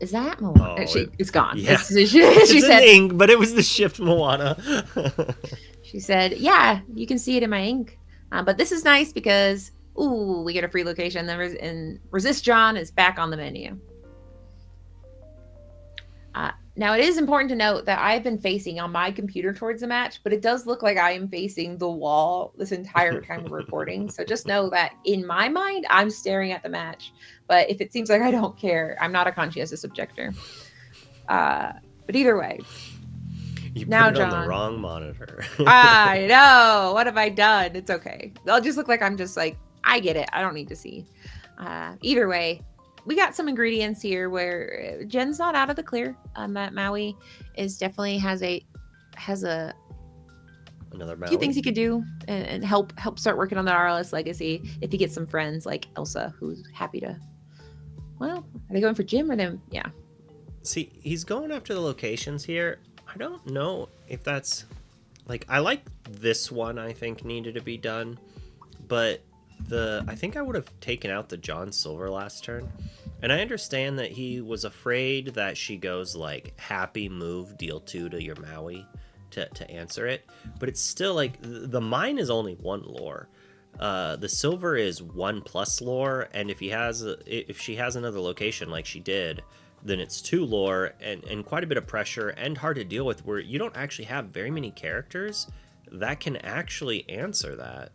Is that Moana? It's gone. Yeah. She it's said, an ink, but it was the shift Moana. She said, yeah, you can see it in my ink. But this is nice because, we get a free location. And Resist John is back on the menu. Now, it is important to note that I've been facing on my computer towards the match, but it does look like I am facing the wall this entire time of recording. So just know that in my mind, I'm staring at the match. But if it seems like I don't care, I'm not a conscientious objector. But either way. You now, put it John, on the wrong monitor. I know. What have I done? It's okay. I'll just look like I'm just like, I get it. I don't need to see. Either way. We got some ingredients here where Jen's not out of the clear. That Maui is definitely has a another Maui. Few things he could do and help start working on the RLS legacy if he gets some friends like Elsa, who's happy to. Well, are they going for Jim or them? Yeah. See, he's going after the locations here. I don't know if that's I like this one. I think needed to be done, but. I think I would have taken out the John Silver last turn. And I understand that he was afraid that she goes happy move, deal 2 to your Maui to answer it. But it's still the mine is only 1 lore. The silver is 1+ lore. And if she has another location like she did, then it's 2 lore and quite a bit of pressure and hard to deal with where you don't actually have very many characters that can actually answer that.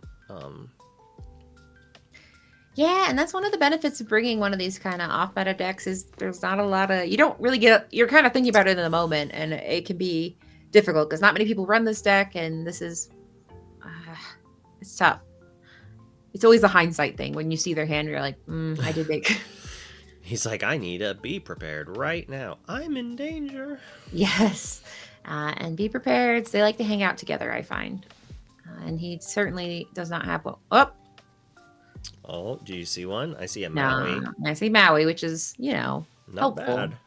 Yeah, and that's one of the benefits of bringing one of these kind of off-meta decks is there's not a lot of... You don't really get... You're kind of thinking about it in the moment, and it can be difficult because not many people run this deck, and this is... it's tough. It's always the hindsight thing. When you see their hand, you're like, I did make... He's like, I need to be prepared right now. I'm in danger. Yes. And be prepared. They like to hang out together, I find. And he certainly does not have... Oh, do you see one? I see a Maui. No, I see Maui, which is, not helpful. Bad.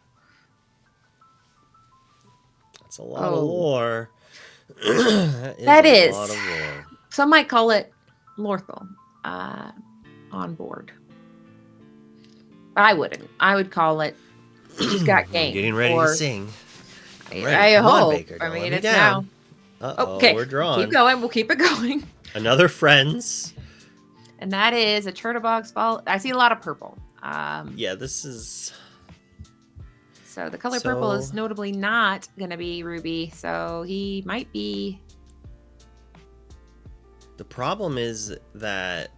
That's a lot of lore. That is. A lot of lore. Some might call it Lorthal on board. But I wouldn't. I would call it She's got game. Getting ready to sing. I Come on, hope. Baker, I don't mean, let me it's down. now. Uh-oh, Okay, we're drawn. keep going. We'll keep it going. Another Friends. And that is a Turtlebox Ball. I see a lot of purple. Yeah, this is... So the color purple is notably not going to be Ruby. So he might be... The problem is that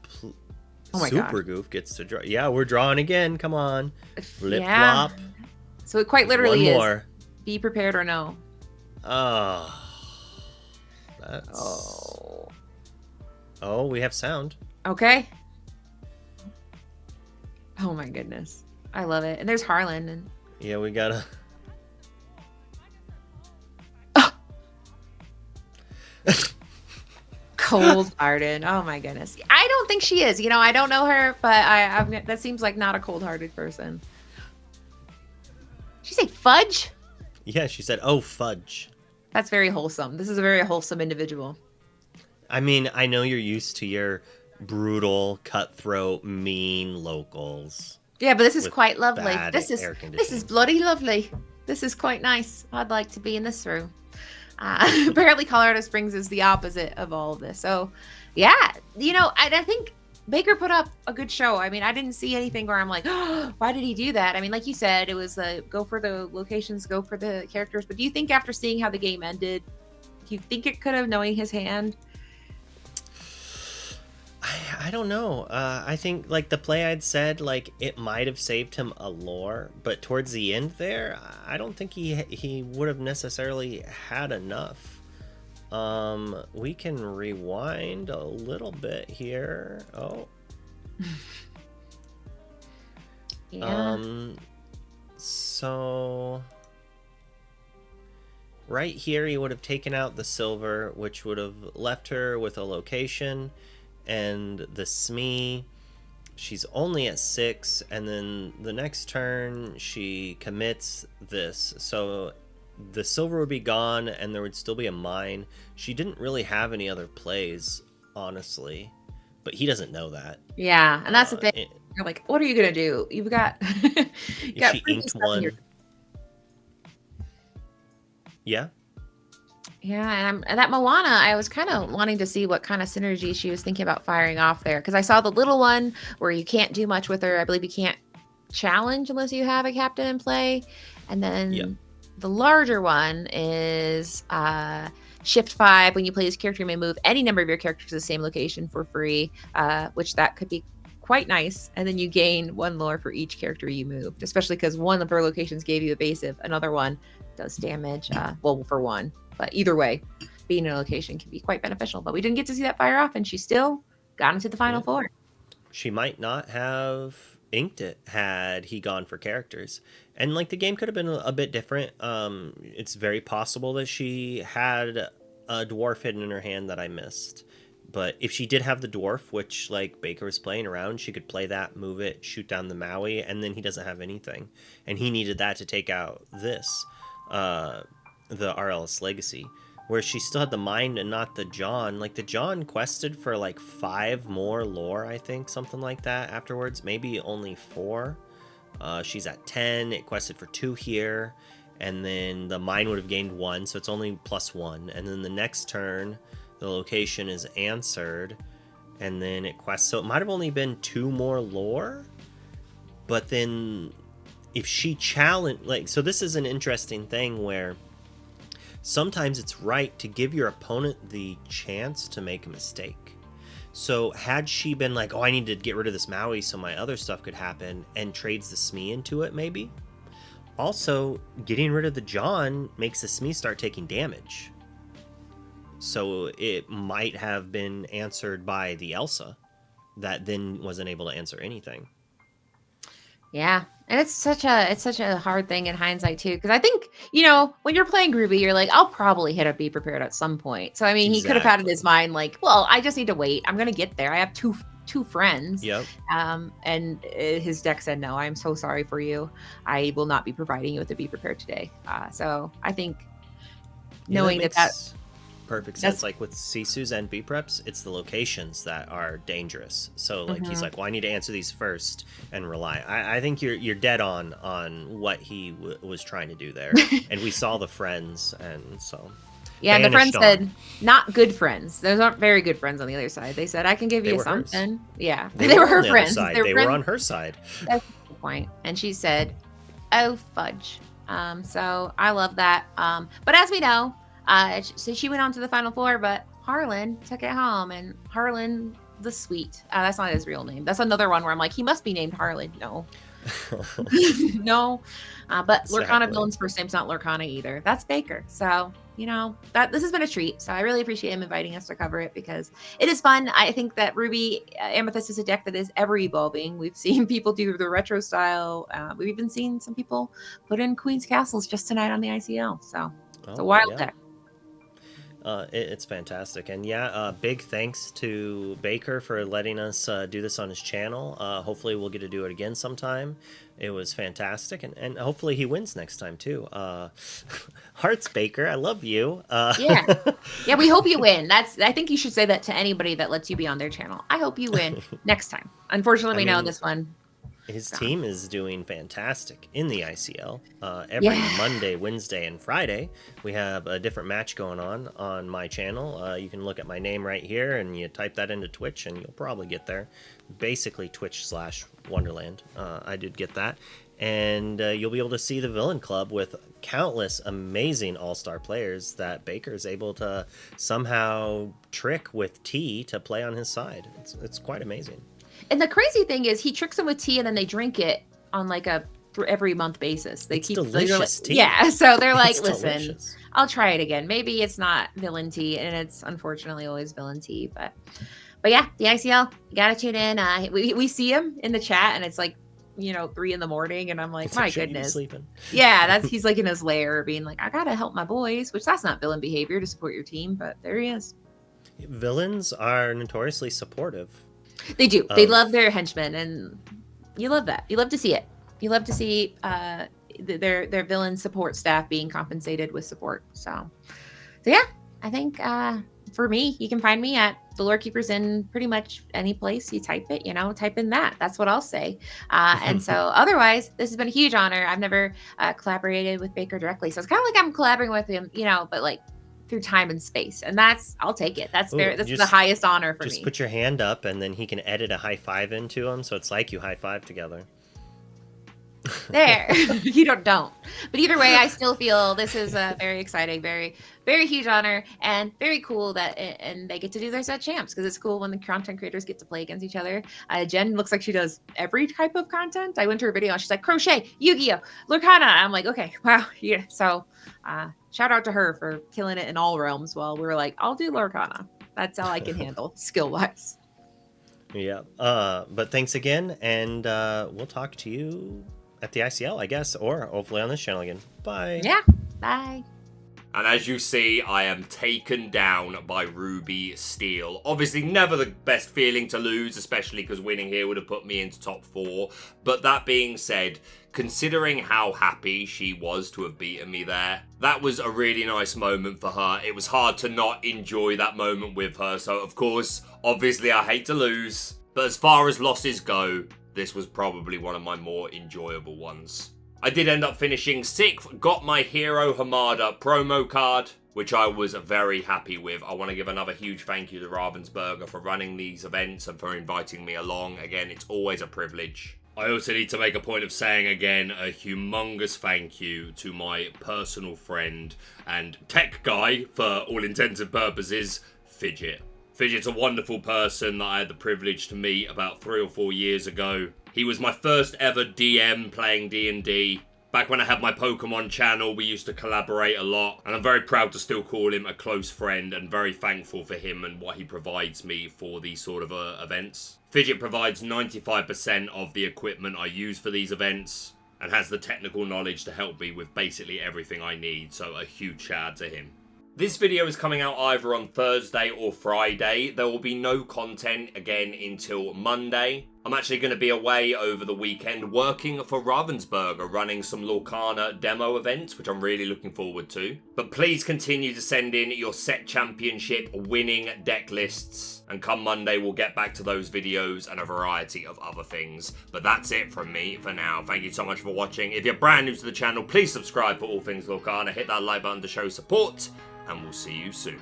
Oh my Super Goof gets to draw. Yeah, we're drawing again. Come on. Flip Yeah. flop. So it quite literally One is. more. Be prepared or no. Oh. That's... Oh, we have sound. Okay. Oh my goodness. I love it. And there's Harlan. And Yeah, we gotta... cold-hearted. Oh my goodness. I don't think she is. You know, I don't know her, but that seems like not a cold-hearted person. She say fudge? Yeah, she said, oh, fudge. That's very wholesome. This is a very wholesome individual. I mean, I know you're used to your brutal, cutthroat, mean locals. Yeah, but this is with quite lovely. bad This air is conditioning. bloody lovely. This is quite nice. I'd like to be in this room. Apparently, Colorado Springs is the opposite of all of this. So, yeah, you know, I think Baker put up a good show. I mean, I didn't see anything where I'm like, oh, why did he do that? I mean, like you said, it was go for the locations, go for the characters. But do you think after seeing how the game ended, do you think it could have, knowing his hand? I don't know. I think, like, the play I'd said, like, it might have saved him a lore, but towards the end there, I don't think he would have necessarily had enough. We can rewind a little bit here. Oh. Yeah. So right here, he would have taken out the silver, which would have left her with a location. And the Smee, she's only at 6, and then the next turn she commits this, so the silver would be gone and there would still be a mine. She didn't really have any other plays, honestly, but he doesn't know that. Yeah, and that's the thing. You're like, what are you gonna do? You've got you got she inked one. Yeah. Yeah, and that Moana, I was kind of wanting to see what kind of synergy she was thinking about firing off there, because I saw the little one where you can't do much with her. I believe you can't challenge unless you have a captain in play, and then the larger one is shift 5. When you play this character, you may move any number of your characters to the same location for free, which that could be quite nice. And then you gain 1 lore for each character you moved, especially because one of her locations gave you evasive, another one does damage. Well, for 1. But either way, being in a location can be quite beneficial. But we didn't get to see that fire off, and she still got into the final 4. She might not have inked it had he gone for characters. And, like, the game could have been a bit different. It's very possible that she had a dwarf hidden in her hand that I missed. But if she did have the dwarf, which, like, Baker was playing around, she could play that, move it, shoot down the Maui, and then he doesn't have anything. And he needed that to take out this. The RLS Legacy, where she still had the Mind and not the John. Like, the John quested for like 5 more lore, I think, something like that afterwards, maybe only 4. She's at 10. It quested for 2 here, and then the Mind would have gained 1, so it's only +1. And then the next turn, the location is answered, and then it quests. So it might have only been 2 more lore, but then if she challenged, like, so this is an interesting thing where sometimes it's right to give your opponent the chance to make a mistake. So had she been like, oh, I need to get rid of this Maui so my other stuff could happen, and trades the Smee into it, maybe. Also, getting rid of the John makes the Smee start taking damage. So it might have been answered by the Elsa that then wasn't able to answer anything. Yeah, and it's such a hard thing in hindsight too, because I think, you know, when you're playing Groovy, you're like, I'll probably hit a Be Prepared at some point. So I mean, he could have had in his mind like, well, I just need to wait. I'm gonna get there. I have two friends. Yep. And his deck said, no, I'm so sorry for you. I will not be providing you with a Be Prepared today. So I think knowing that perfect sense. Like with Sisu's and B preps, it's the locations that are dangerous. So like he's like, well, I need to answer these first and rely. I think you're dead on what he was trying to do there, and we saw the friends, and so. Yeah, and the friends said, not good friends. Those aren't very good friends on the other side. They said, I can give you something. Hers. Yeah, they were her friends. They were on her side. That's the point. And she said, oh, fudge. So I love that. But as we know, so she went on to the Final Four, but Harlan took it home. And Harlan the Sweet. That's not his real name. That's another one where I'm like, he must be named Harlan. No. No. But Lorcana Villain's first name's not Lorcana either. That's Baker. So, you know, this has been a treat. So I really appreciate him inviting us to cover it because it is fun. I think that Ruby Amethyst is a deck that is ever evolving. We've seen people do the retro style. We've even seen some people put in Queen's Castles just tonight on the ICL. So it's a wild deck. It's fantastic. And big thanks to Baker for letting us do this on his channel. Hopefully we'll get to do it again sometime. It was fantastic, and hopefully he wins next time too. Hearts, Baker, I love you. Yeah, we hope you win. I think you should say that to anybody that lets you be on their channel. I hope you win next time. Unfortunately, we know this one. His team is doing fantastic in the ICL. Every Monday, Wednesday, and Friday, we have a different match going on my channel. You can look at my name right here, and you type that into Twitch, and you'll probably get there. Basically, Twitch/Wonderland. I did get that. And you'll be able to see the Villain Club with countless amazing all-star players that Baker is able to somehow trick with tea to play on his side. It's quite amazing. And the crazy thing is he tricks them with tea and then they drink it on like a every month basis. They keep delicious tea. Yeah, so they're like, it's listen, delicious. I'll try it again. Maybe it's not villain tea, and it's unfortunately always villain tea. But yeah, the ICL, you gotta tune in. We see him in the chat, and it's like 3 a.m, and I'm like, my goodness. Yeah, he's like in his lair, being like, I gotta help my boys, which that's not villain behavior to support your team, but there he is. Villains are notoriously supportive. They do. They love their henchmen, and you love that. You love to see it. You love to see their villain support staff being compensated with support. So yeah, I think for me, you can find me at the Lore Keepers in pretty much any place you type it. Type in that. That's what I'll say. And so otherwise, this has been a huge honor. I've never collaborated with Baker directly, so it's kind of like I'm collaborating with him, but like through time and space, and I'll take it. That's the highest honor for me. Just put your hand up, and then he can edit a high five into him, so it's like you high five together. There, you don't. But either way, I still feel this is a very exciting, very, very huge honor, and very cool that and they get to do their set champs, because it's cool when the content creators get to play against each other. Jen looks like she does every type of content. I went to her video and she's like, crochet, Yu-Gi-Oh, Lorcana. I'm like, okay, wow, yeah. So shout out to her for killing it in all realms. While we were like, I'll do Lorcana. That's all I can handle skill wise. Yeah. But thanks again, and we'll talk to you at the ICL, I guess, or hopefully on this channel again. Bye. Yeah. Bye. And as you see, I am taken down by Ruby Steel. Obviously, never the best feeling to lose, especially because winning here would have put me into top 4. But that being said, considering how happy she was to have beaten me there, that was a really nice moment for her. It was hard to not enjoy that moment with her. So, of course, obviously, I hate to lose. But as far as losses go, this was probably one of my more enjoyable ones. I did end up finishing 6th, got my Hero Hamada promo card, which I was very happy with. I want to give another huge thank you to Ravensburger for running these events and for inviting me along. Again, it's always a privilege. I also need to make a point of saying again a humongous thank you to my personal friend and tech guy, for all intents and purposes, Fidget. Fidget's a wonderful person that I had the privilege to meet about 3 or 4 years ago. He was my first ever DM playing D&D. Back when I had my Pokemon channel, we used to collaborate a lot, and I'm very proud to still call him a close friend and very thankful for him and what he provides me for these sort of events. Fidget provides 95% of the equipment I use for these events and has the technical knowledge to help me with basically everything I need, so a huge shout out to him. This video is coming out either on Thursday or Friday. There will be no content again until Monday. I'm actually going to be away over the weekend working for Ravensburger, running some Lorcana demo events, which I'm really looking forward to. But please continue to send in your set championship winning deck lists. And come Monday, we'll get back to those videos and a variety of other things. But that's it from me for now. Thank you so much for watching. If you're brand new to the channel, please subscribe for all things Lorcana. Hit that like button to show support. And we'll see you soon.